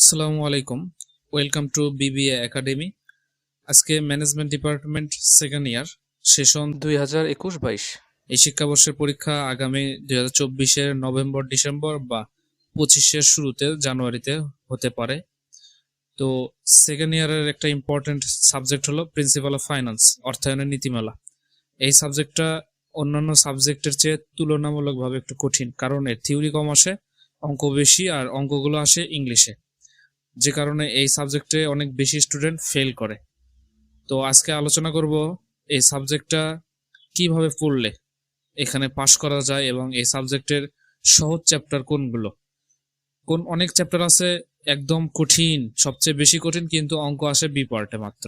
আসসালামু আলাইকুম। Welcome to BBA academy. আজকে management department second year session 2021-22 এই শিক্ষাবর্ষের পরীক্ষা আগামী 2024-এর নভেম্বর ডিসেম্বর বা 25-এর শুরুতে জানুয়ারিতে হতে পারে। তো সেকেন্ড ইয়ারের একটা ইম্পর্টেন্ট সাবজেক্ট হলো প্রিন্সিপাল অফ ফাইন্যান্স, অর্থায়নের নীতিমালা। এই সাবজেক্টটা অন্যান্য সাবজেক্টের চেয়ে তুলনামূলকভাবে একটু কঠিন, কারণ এর থিওরি কম আসে, অঙ্ক বেশি, আর অঙ্কগুলো আসে ইংলিশে, যে কারণে এই সাবজেক্টে অনেক বেশি স্টুডেন্ট ফেল করে। তো আজকে আলোচনা করব এই সাবজেক্টটা কিভাবে পড়লে এখানে পাশ করা যায় এবং এই সাবজেক্টের সহজ চ্যাপ্টার কোনগুলো। অনেক চ্যাপ্টার আছে একদম কঠিন, সবচেয়ে বেশি কঠিন, কিন্তু অঙ্ক আসে বি পার্টে মাত্র।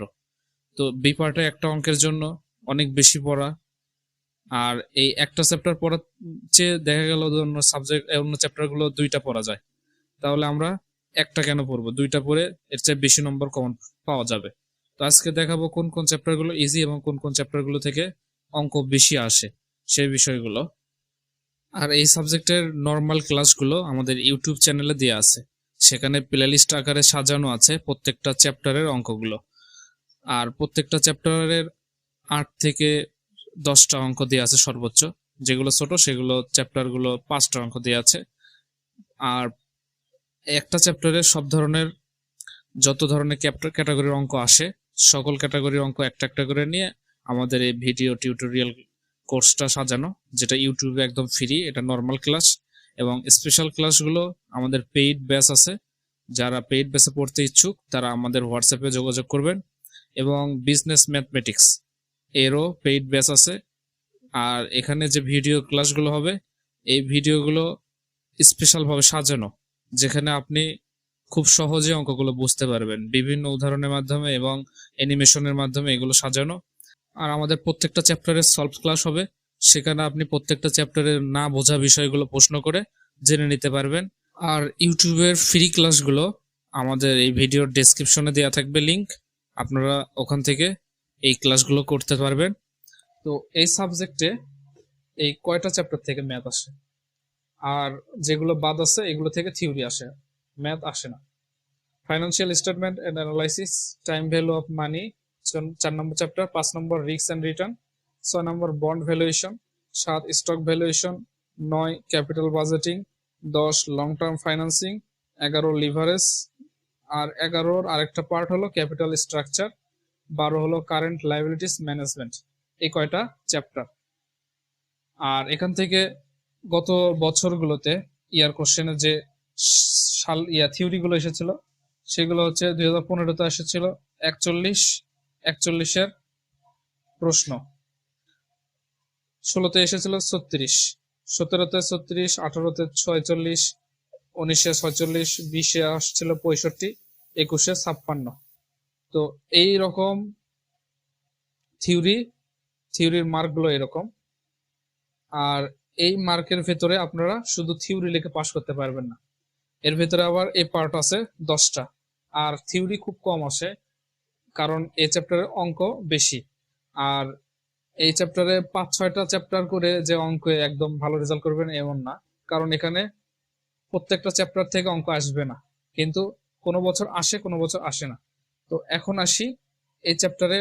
তো বি পার্টে একটা অঙ্কের জন্য অনেক বেশি পড়া, আর এই একটা চ্যাপ্টার পড়ার চেয়ে দেখা গেল অন্য সাবজেক্ট অন্য চ্যাপ্টারগুলো দুইটা পড়া যায়, তাহলে আমরা একটা কেন পড়বো, দুইটা পড়ে এর চেয়ে বেশি নম্বর কমন পাওয়া যাবে। তো আজকে দেখাবো কোন কোন চ্যাপ্টারগুলো ইজি এবং কোন কোন চ্যাপ্টারগুলো থেকে অঙ্ক বেশি আসে, সেই বিষয়গুলো। আর এই সাবজেক্টের নর্মাল ক্লাসগুলো আমাদের ইউটিউব চ্যানেলে দেওয়া আছে, সেখানে প্লেলিস্ট আকারে সাজানো আছে প্রত্যেকটা চ্যাপ্টারের অঙ্কগুলো। আর প্রত্যেকটা চ্যাপ্টারের 8 থেকে 10টা অঙ্ক দেওয়া আছে সর্বোচ্চ, যেগুলো ছোট সেগুলো চ্যাপ্টারগুলো 5টা অঙ্ক দেওয়া আছে। আর একটা চ্যাপ্টারে সব ধরনের যত ধরনের ক্যাটাগরির অঙ্ক আসে, সকল ক্যাটাগরির অঙ্ক একটা একটা করে নিয়ে আমাদের এই ভিডিও টিউটোরিয়াল কোর্সটা সাজানো, যেটা ইউটিউবে একদম ফ্রি। এটা নর্মাল ক্লাস এবং স্পেশাল ক্লাসগুলো আমাদের পেইড ব্যাচ আছে। যারা পেইড ব্যাচে পড়তে ইচ্ছুক তারা আমাদের হোয়াটসঅ্যাপে যোগাযোগ করবেন। এবং বিজনেস ম্যাথমেটিক্স এরও পেইড ব্যাচ আছে। আর এখানে যে ভিডিও ক্লাসগুলো হবে, এই ভিডিওগুলো স্পেশালভাবে সাজানো, যেখানে আপনি খুব সহজে অঙ্কগুলো বুঝতে পারবেন বিভিন্ন উদাহরণের মাধ্যমে এবং অ্যানিমেশনের মাধ্যমে এগুলো সাজানো। আর আমাদের প্রত্যেকটা চ্যাপ্টারের সলভ ক্লাস হবে, সেখানে আপনি প্রত্যেকটা চ্যাপ্টারের না বোঝা বিষয়গুলো প্রশ্ন করে জেনে নিতে পারবেন। আর ইউটিউবের ফ্রি ক্লাসগুলো আমাদের এই ভিডিওর ডেসক্রিপশনে দেওয়া থাকবে লিংক, আপনারা ওখান থেকে এই ক্লাসগুলো করতে পারবেন। তো এই সাবজেক্টে এই কয়টা চ্যাপ্টার থেকে ম্যাথ আসে, আর যেগুলো বাদ আছে এগুলো থেকে থিওরি আসে, ম্যাথ আসে না। Financial statement and analysis, time value of money 4 number chapter, 5 number risk and return, 6 number bond valuation, 7 stock valuation, 9 capital budgeting, 10 long term financing, 11 leverage, আর 11 আরেকটা পার্ট হলো ক্যাপিটাল স্ট্রাকচার, 12 হলো কারেন্ট লাইবিলিটিস ম্যানেজমেন্ট। এই কয়টা chapter. আর এখান থেকে গত বছরগুলোতে ইয়ার কোশ্চেনে যে থিওরিগুলো এসেছিল সেগুলো হচ্ছে 2015-তে এসেছিল 41-41-এর প্রশ্ন, 16-তে এসেছিল 36, 17-তে 36, 18-তে 46, 19-এ 46, 20-এ আসছিল 65, 21-এ 56। তো এই রকম থিওরির মার্কগুলো এরকম। আর এই মার্কের ভেতরে আপনারা শুধু থিওরি লিখে পাস করতে পারবেন না, এর ভেতরে আবার এই পার্ট আছে 10টা। আর থিওরি খুব কম আসে, কারণ এই চ্যাপ্টারের অঙ্ক বেশি। আর এই চ্যাপ্টারে 5-6টা চ্যাপ্টার করে যে অঙ্কে একদম ভালো রেজাল্ট করবেন এমন না, কারণ এখানে প্রত্যেকটা চ্যাপ্টার থেকে অঙ্ক আসবে না, কিন্তু কোনো বছর আসে কোনো বছর আসে না। তো এখন আসি এই চ্যাপ্টারে,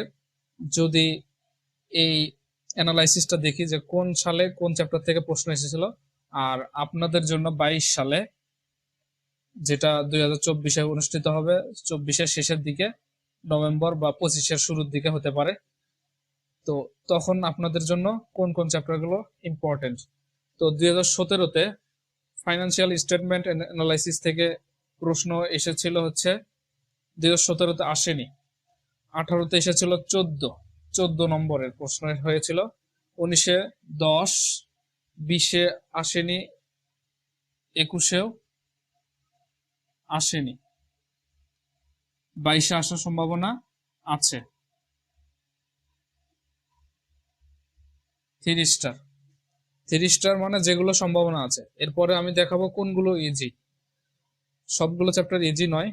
যদি এই অ্যানালাইসিসটা দেখি যে কোন সালে কোন চ্যাপ্টার থেকে প্রশ্ন এসেছিল। আর আপনাদের জন্য 22 সালে, যেটা 2024-এ অনুষ্ঠিত হবে, 24-এর শেষের দিকে, নভেম্বর বা 25-এর শুরুর দিকে হতে পারে। তো তখন আপনাদের জন্য কোন কোন চ্যাপ্টারগুলো ইম্পর্টেন্ট। তো 2017-তে ফাইন্যান্সিয়াল স্টেটমেন্ট এন্ড অ্যানালাইসিস থেকে প্রশ্ন এসেছিল হচ্ছে, 2017-তে আসেনি। 18-তে এসেছিল 14 নম্বরের প্রশ্ন হয়েছিল। 19-এ 10, 20-এ আসেনি, 21-এও আসেনি, 22-এ আসার সম্ভাবনা আছে। 3 স্টার মানে যেগুলো সম্ভাবনা আছে। এরপরে আমি দেখাবো কোনগুলো ইজি। সবগুলো চ্যাপ্টার ইজি নয়,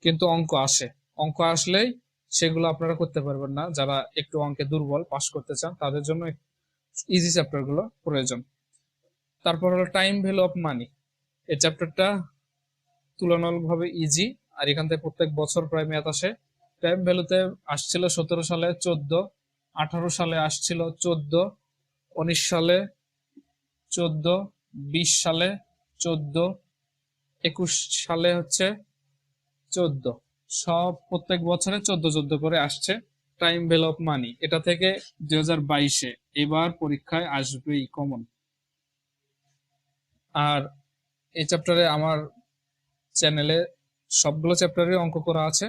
কিন্তু অঙ্ক আসে, অঙ্ক আসলেই সেগুলো আপনারা করতে পারবেন না। যারা একটু অঙ্কে দুর্বল, পাস করতে চান, তাদের জন্য ইজি চ্যাপ্টারগুলো প্রয়োজন। তারপর হলো টাইম ভ্যালু অফ মানি। এই চ্যাপ্টারটা তুলনামূলকভাবে ইজি। আর এখান থেকে প্রত্যেক বছর প্রায় ম্যাথ আসে। টাইম ভ্যালুতে আসছিল 17 সালে 14, 18 সালে আসছিল 14, 19 সালে 14, 20 সালে 14, 21 সালে হচ্ছে 14। সব প্রত্যেক বছরে 14 করে আসছে। টাইম ভ্যালু অফ মানি এটা থেকে 2022-এ এবার পরীক্ষায় আসবেই কমন। আর এই চ্যাপ্টারে আমার চ্যানেলে সবগুলো চ্যাপ্টারে অঙ্ক করা আছে,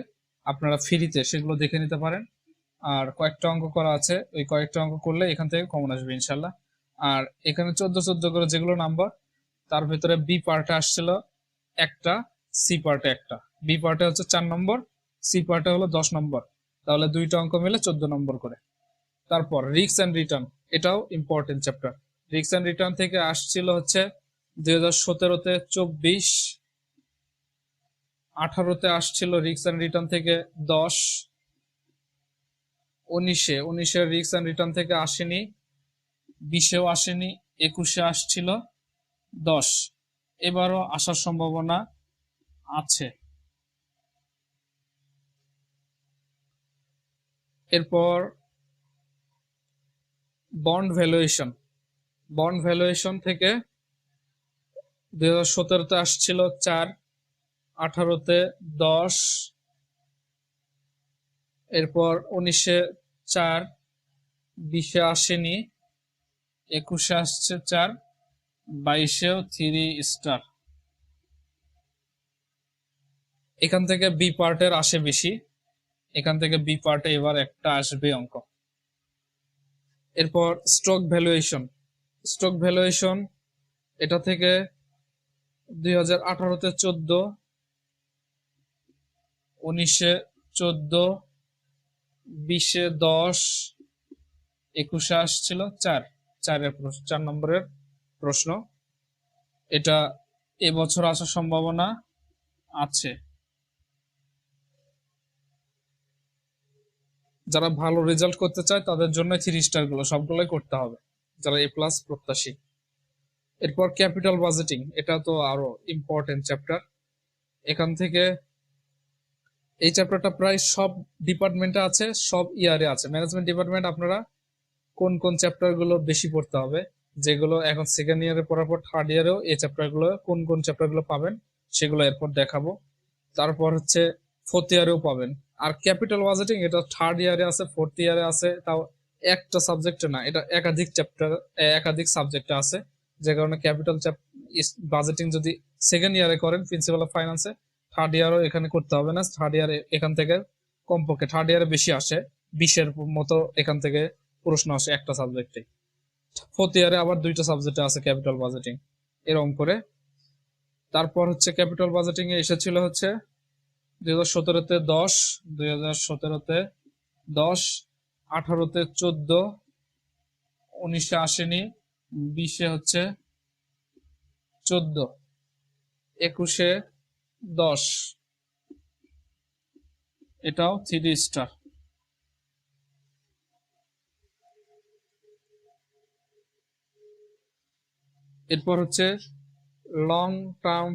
আপনারা ফ্রিতে সেগুলো দেখে নিতে পারেন। আর কয়েকটা অঙ্ক করা আছে, ওই কয়েকটা অঙ্ক করলে এখান থেকে কমন আসবে ইনশাল্লাহ। আর এখানে 14 করে যেগুলো নাম্বার, তার ভিতরে বি পার্টে আসছিল একটা, সি পার্টে একটা। বি পার্টে হচ্ছে 4 নম্বর, সি পার্টে হলো 10 নম্বর, তাহলে দুইটা অঙ্ক মিলে 14 নম্বর করে। তারপর রিস্ক অ্যান্ড রিটার্ন, এটাও important chapter. Risk and return থেকে আসছিল হচ্ছে 2017-তে 24, 18-তে আসছিল রিস্ক অ্যান্ড রিটার্ন থেকে 10, 19-এ রিস্ক অ্যান্ড রিটার্ন থেকে আসেনি, 20-এও আসেনি, 21-এ আসছিল 10। এবারও আসার সম্ভাবনা আছে। এরপর বন্ড ভ্যালুয়েশন থেকে 2017-তে আসছিল 4, 18-তে 10, এরপর 19-এ 4, 20-এ আসেনি, 21-এ আসছে 4, 22-এও 3 স্টার। এখান থেকে বি পার্টের আসে বেশি, এখান থেকে বি পার্টে এবার একটা আসবে অঙ্ক। এরপর স্টক ভ্যালুয়েশন এটা থেকে 2018-তে 14, 19-এ 14, 20-এ 10, 21-এ আসছিল 4 নম্বরের প্রশ্ন। এটা এবছর আসার সম্ভাবনা আছে। যারা ভালো রেজাল্ট করতে চায় তাদের জন্য 3 স্টার গুলো সবগুলোই করতে হবে, যারা এ প্লাস প্রত্যাশী। এরপর ক্যাপিটাল বাজেটিং, এটা তো আরো ইম্পর্টেন্ট চ্যাপ্টার। এখান থেকে এই চ্যাপ্টারটা প্রায় সব ডিপার্টমেন্টে আছে, সব ইয়ারে আছে। ম্যানেজমেন্ট ডিপার্টমেন্ট আপনারা কোন কোন চ্যাপ্টার গুলো বেশি পড়তে হবে, যেগুলো এখন সেকেন্ড ইয়ারে পড়ার পর থার্ড ইয়ারেও এই চ্যাপ্টার গুলো কোন কোন চ্যাপ্টার গুলো পাবেন সেগুলো এরপর দেখাবো। তারপর হচ্ছে ফোর্থ ইয়ারেও পাবেন। আর ক্যাপিটাল বাজেটিং এটা থার্ড ইয়ারে আছে, ফোর্থ ইয়ারে আছে, তাও একটা সাবজেক্টে না, এটা একাধিক চ্যাপ্টার একাধিক সাবজেক্টে আছে। যে কারণে ক্যাপিটাল বাজেটিং যদি সেকেন্ড ইয়ারে করেন প্রিন্সিপাল অফ ফাইন্যান্সে, থার্ড ইয়ারও এখানে করতে হবে না। থার্ড ইয়ারে এখান থেকে কমপক্ষে থার্ড ইয়ারে বেশি আসে, 20-এর মতো এখান থেকে প্রশ্ন আসে একটা সাবজেক্টে। ফোর্থ ইয়ারে আবার 2টা সাবজেক্টে আছে ক্যাপিটাল বাজেটিং, এরকম করে। তারপর হচ্ছে ক্যাপিটাল বাজেটিং এ এসেছিল হচ্ছে 2017-তে 10, 2017-তে 10, 18-তে 14, 19-এ আসেনি, 20-এ হচ্ছে 14, 21-এ 10, এটাও 3 স্টার। এরপর হচ্ছে লং টার্ম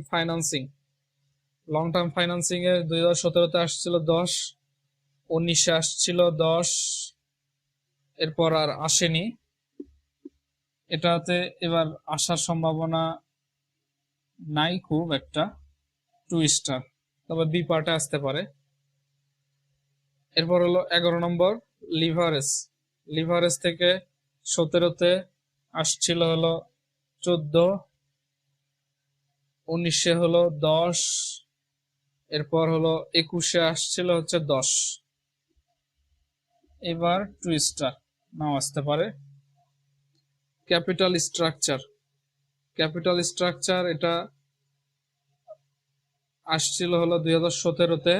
ফাইন্যান্সিং এ 2017-তে আসছিল 10, 19-এ আসছিল 10, এরপর আর আসেনি। এটাতে এবার আসার সম্ভাবনা নাই খুব একটা, 2 স্টার, তবে বি পার্টে আসতে পারে। এরপর হলো 11 নম্বর লিভারেজ থেকে 17-তে আসছিল হলো 14, 19-এ হলো 10, এরপর হলো 21-এ আসছিল হচ্ছে 10, এবার 2 স্টার নাও আসতে পারে। ক্যাপিটাল স্ট্রাকচার এটা আসছিল হলো 2017-তে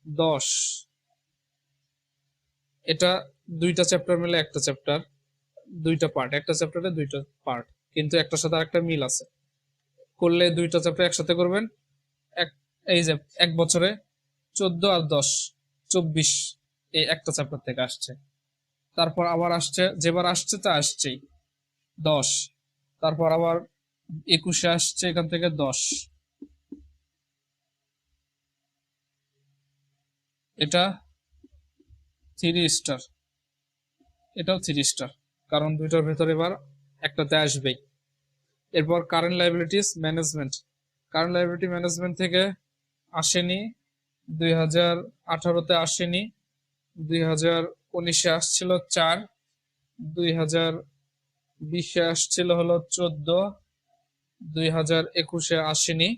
10, এটা 2টা চ্যাপ্টার মিলে একটা চ্যাপ্টার, 2টা পার্ট, একটা চ্যাপ্টারে 2টা পার্ট, কিন্তু একটার সাথে আরেকটা মিল আছে। করলে 2টা চ্যাপ্টার একসাথে করবেন। এই যে এক বছরে 14 আর 10, 24 এই একটা চ্যাপ্টার থেকে আসছে। তারপর আবার আসছে, যেবার আসছে তা আসছেই 10, তারপর আবার 21-এ আসছে এখান থেকে 10, এটা 3 স্টার, এটাও 3 স্টার, কারণ দুইটার ভেতরে এবার একটাতে আসবেই। এরপর current liabilities management, current liability management থেকে আসেনি, 2018-তে আসেনি, 2019-এ আসছিল 4, 2020-এ আসছিল হলো 14, 2021-এ আসেনি,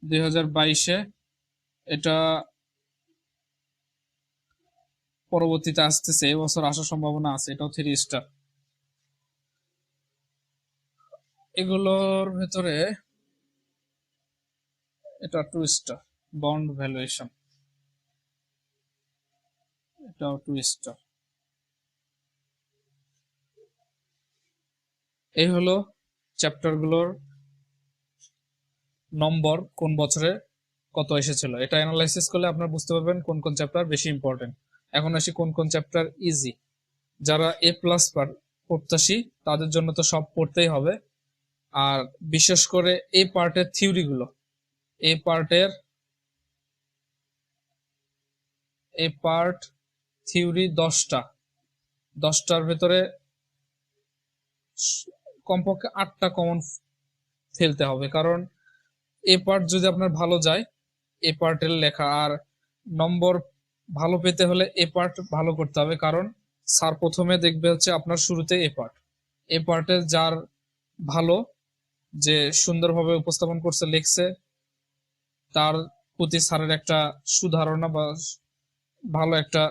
2022-এ এটা পরবর্তীতে আসতেছে, এবছর আসার সম্ভাবনা আছে, এটাও 3 স্টার। এগুলোর ভেতরে এটা 2 স্টার, বন্ড ভ্যালুয়েশন, এটাও 2 স্টার। এই হলো চ্যাপ্টারগুলোর নম্বর, কোন বছরে কত এসেছিল। এটা অ্যানালাইসিস করলে আপনারা বুঝতে পারবেন কোন কোন চ্যাপ্টার বেশি ইম্পর্টেন্ট। এখন আসি কোন কোন চ্যাপ্টার ইজি। যারা A+ প্রত্যাশী তাদের জন্য তো সব পড়তেই হবে, আর বিশেষ করে এই পার্টের থিওরিগুলো, এই পার্ট থিওরি 10টার ভেতরে কমপক্ষে 8টা কমন ফেলতে হবে, কারণ এই পার্ট যদি আপনার ভালো যায়, এই পার্টের লেখা, আর নম্বর ভালো পেতে হলে এই পার্ট ভালো করতে হবে, কারণ স্যার প্রথমে দেখবে হচ্ছে আপনার শুরুতে এই পার্টে যার ভালো, যে সুন্দরভাবে উপস্থাপন করছে, লিখছে, তার প্রতি স্যারের একটা সুধারণা বা ভালো একটা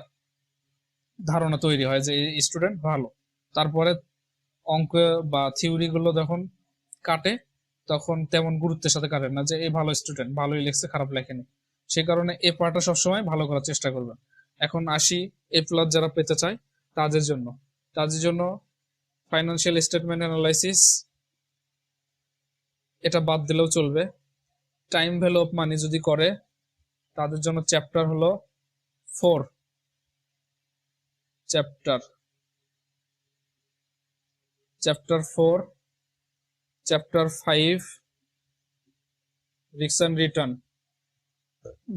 ধারণা তৈরি হয় যে এই স্টুডেন্ট ভালো। তারপরে অঙ্ক বা থিওরি গুলো যখন কাটে তখন তেমন গুরুত্বের সাথে কাটে না যে এই ভালো স্টুডেন্ট, ভালোই লিখছে, খারাপ লেখেনি। সেই কারণে এই পার্টটা সবসময় ভালো করার চেষ্টা করবেন। এখন আসি A+ যারা পেতে চায় তাদের জন্য ফাইন্যান্সিয়াল স্টেটমেন্ট অ্যানালাইসিস এটা বাদ দিলেও চলবে। টাইম ভ্যালু অফ মানি যদি করে তাদের জন্য চ্যাপ্টার হলো 4, chapter 4, chapter 5 risk and return,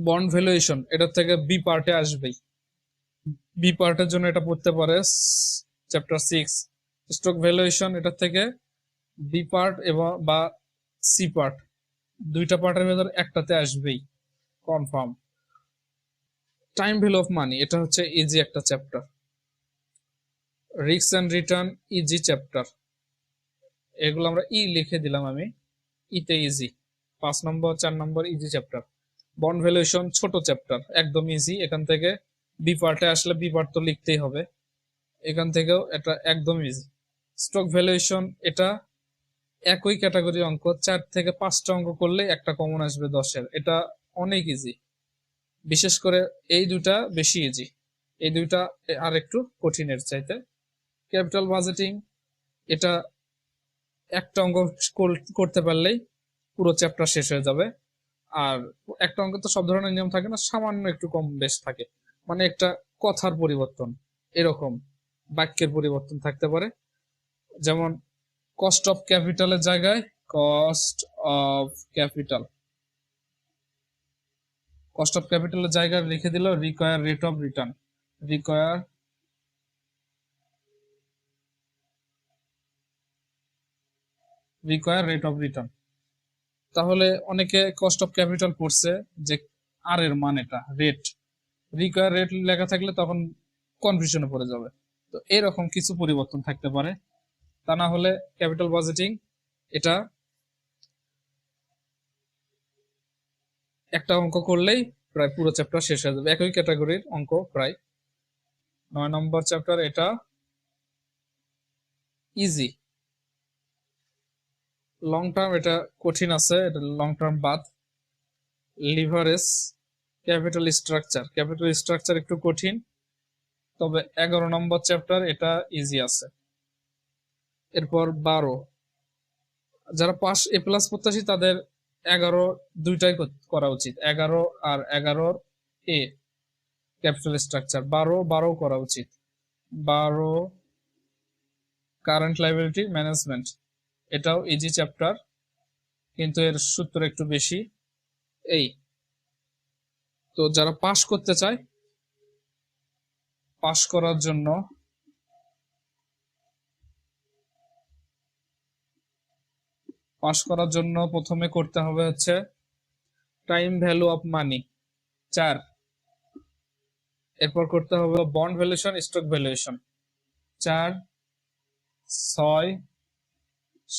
bond valuation এটার থেকে বি পার্টে আসবেই। বি পার্টের জন্য এটা পড়তে পারে চ্যাপ্টার 6, স্টক ভ্যালুয়েশন এটার থেকে বি পার্ট এবং বা সি পার্ট, দুইটা পার্টের ভেতর একটাতে আসবেই কনফার্ম। টাইম ভ্যালু অফ মানি এটা হচ্ছে ইজি একটা chapter. Risk and return easy chapter, এগুলো আমরা লিখে দিলাম আমি, ইতে ইজি, 5 নম্বর 4 নম্বর ইজি চ্যাপ্টার। বন্ড ভ্যালুয়েশন ছোট চ্যাপ্টার, একদম ইজি, এখান থেকে বি পার্টে আসলে বি পার্ট তো লিখতেই হবে, এখান থেকেও এটা একদম ইজি। স্টক ভ্যালুয়েশন এটা একই ক্যাটাগরি অঙ্ক, 4 থেকে 5টা অঙ্ক করলে একটা কমন আসবে 10-এর, এটা অনেক ইজি। বিশেষ করে এই দুটা বেশি ইজি, এই দুইটা আর একটু কঠিনের চাইতে। ক্যাপিটাল বাজেটিং এটা একটা অঙ্ক করতে পারলেই পুরো চ্যাপ্টার শেষ হয়ে যাবে। আর একটা অঙ্কে তো সব ধরনের নিয়ম থাকে না, সামান্য একটু কম বেশ থাকে, মানে একটা কথার পরিবর্তন, এরকম বাক্যের পরিবর্তন থাকতে পারে। যেমন কস্ট অফ ক্যাপিটালের জায়গায় cost of capital, cost of ক্যাপিটালের জায়গায় লিখে দিল require rate of return, require rate of return. তাহলে অনেকে কস্ট অফ ক্যাপিটাল পড়ছে যে আর এর মান এটা রেট, রিকোয়ার রেট লেখা থাকলে তখন কনফিউশনে পড়ে যাবে। তো এরকম কিছু পরিবর্তন থাকতে পারে, তা না হলে ক্যাপিটাল বাজেটিং এটা একটা অঙ্ক করলেই প্রায় পুরো চ্যাপ্টার শেষ হয়ে যাবে, একই ক্যাটাগরির অঙ্ক প্রায়। 9 নম্বর চ্যাপ্টার এটা ইজি। লং টার্ম এটা কঠিন আছে, এটা লং টার্ম বাদ। লিভারেজ, ক্যাপিটাল স্ট্রাকচার একটু কঠিন, তবে 11 নম্বর চ্যাপ্টার এটা ইজি আছে। এরপর 12, যারা পাস A+ প্রত্যাশী তাদের 11 দুইটাই করা উচিত, 11 আর 11 ক্যাপিটাল স্ট্রাকচার, 12 করা উচিত। 12 কারেন্ট লাইবিলিটি ম্যানেজমেন্ট, এটাও ইজি চ্যাপ্টার কিন্তু এর সূত্র একটু বেশি। এই তো যারা পাস করতে চায়, পাস করার জন্য প্রথমে করতে হবে হচ্ছে টাইম ভ্যালু অফ মানি 4, এরপর করতে হবে বন্ড ভ্যালুয়েশন, স্টক ভ্যালুয়েশন 4, 6,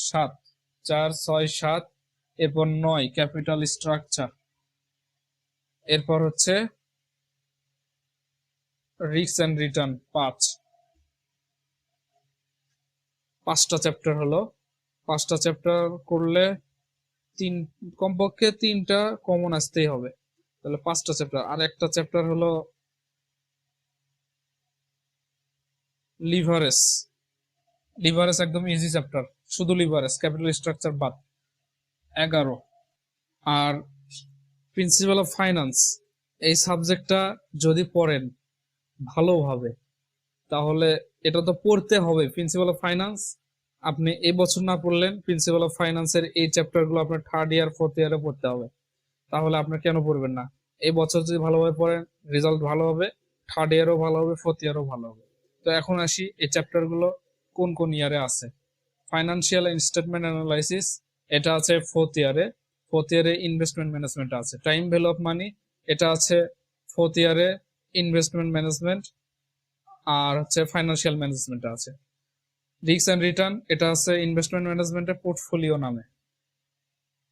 7, 4, 6, 7, এরপর 9 ক্যাপিটাল স্ট্রাকচার, এরপর হচ্ছে রিস্ক এন্ড রিটার্ন 5টা চ্যাপ্টার হলো। 5টা চ্যাপ্টার করলে কমপক্ষে 3টা কমন আসতেই হবে, তাহলে 5টা চ্যাপ্টার। আর একটা চ্যাপ্টার হলো লিভারেজ। একদম ইজি চ্যাপ্টার, শুধু লিভারেজ, ক্যাপিটাল স্ট্রাকচার বাদ, 11। আর প্রিন্সিপাল অফ ফাইন্যান্স, এই সাবজেক্টটা যদি পড়েন ভালোভাবে তাহলে এটা তো পড়তে হবে। প্রিন্সিপাল অফ ফাইন্যান্স আপনি এই বছর না পড়লেন, প্রিন্সিপাল অফ ফাইন্যান্সের এই চ্যাপ্টারগুলো আপনার থার্ড ইয়ার ফোর্থ ইয়ারে পড়তে হবে, তাহলে আপনার কেন পড়বেন না? এই বছর যদি ভালোভাবে পড়েন রেজাল্ট ভালো হবে, থার্ড ইয়ারও ভালো হবে, ফোর্থ ইয়ারও ভালো হবে। তো এখন আসি এই চ্যাপ্টারগুলো কোন কোন ইয়ারে আছে। ফাইন্যান্সিয়াল স্টেটমেন্ট অ্যানালাইসিস, এটা আছে ফোর্থ ইয়ারে। ইনভেস্টমেন্ট ম্যানেজমেন্ট আছে। টাইম ভ্যালু অফ মানি, এটা আছে ফোর্থ ইয়ারে, ইনভেস্টমেন্ট ম্যানেজমেন্ট আর হচ্ছে ফাইন্যান্সিয়াল ম্যানেজমেন্ট আছে। রিস্ক এন্ড রিটার্ন, এটা আছে ইনভেস্টমেন্ট ম্যানেজমেন্টে পোর্টফোলিও নামে।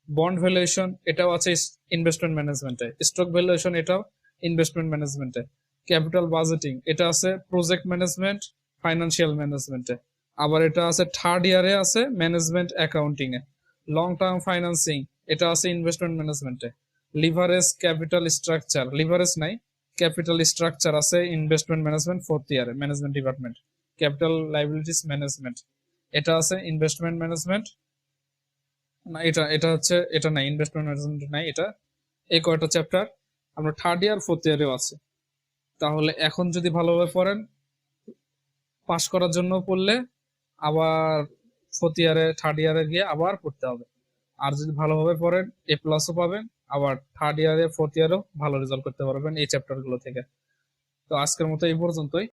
বন্ড ভ্যালুয়েশন, এটাও আছে ইনভেস্টমেন্ট ম্যানেজমেন্টে। স্টক ভ্যালুয়েশন, এটাও ইনভেস্টমেন্ট ম্যানেজমেন্টে। ক্যাপিটাল বাজেটিং, এটা আছে প্রজেক্ট ম্যানেজমেন্ট, ফাইন্যান্সিয়াল ম্যানেজমেন্টে। আবার এটা আছে থার্ড ইয়ারে, আছে ম্যানেজমেন্ট অ্যাকাউন্টিং এ। লং টার্ম ফাইন্যান্সিং, এটা আছে ইনভেস্টমেন্ট ম্যানেজমেন্টে। লিভারেজ ক্যাপিটাল স্ট্রাকচার, লিভারেজ নাই, ক্যাপিটাল স্ট্রাকচার আছে ইনভেস্টমেন্ট ম্যানেজমেন্ট ফোর্থ ইয়ারে, management department. Capital liabilities management, এটা আছে ইনভেস্টমেন্ট ম্যানেজমেন্ট না, এটা হচ্ছে, এটা নাই, ইনভেস্টমেন্ট ম্যানেজমেন্ট নাই এটা। এই কয়টা চ্যাপ্টার আমরা থার্ড ইয়ার ফোর্থ ইয়ারেও আছে। তাহলে এখন যদি ভালোভাবে পড়েন, পাশ করার জন্য পড়লে আবার ফোর্থ ইয়ারে থার্ড ইয়ারে গিয়ে আবার পড়তে হবে। আর যদি ভালোভাবে পড়েন এ প্লাসও পাবেন, আবার থার্ড ইয়ারে ফোর্থ ইয়ারেও ভালো রেজাল্ট করতে পারবেন এই চ্যাপ্টারগুলো থেকে। তো আজকের মতো এই পর্যন্তই।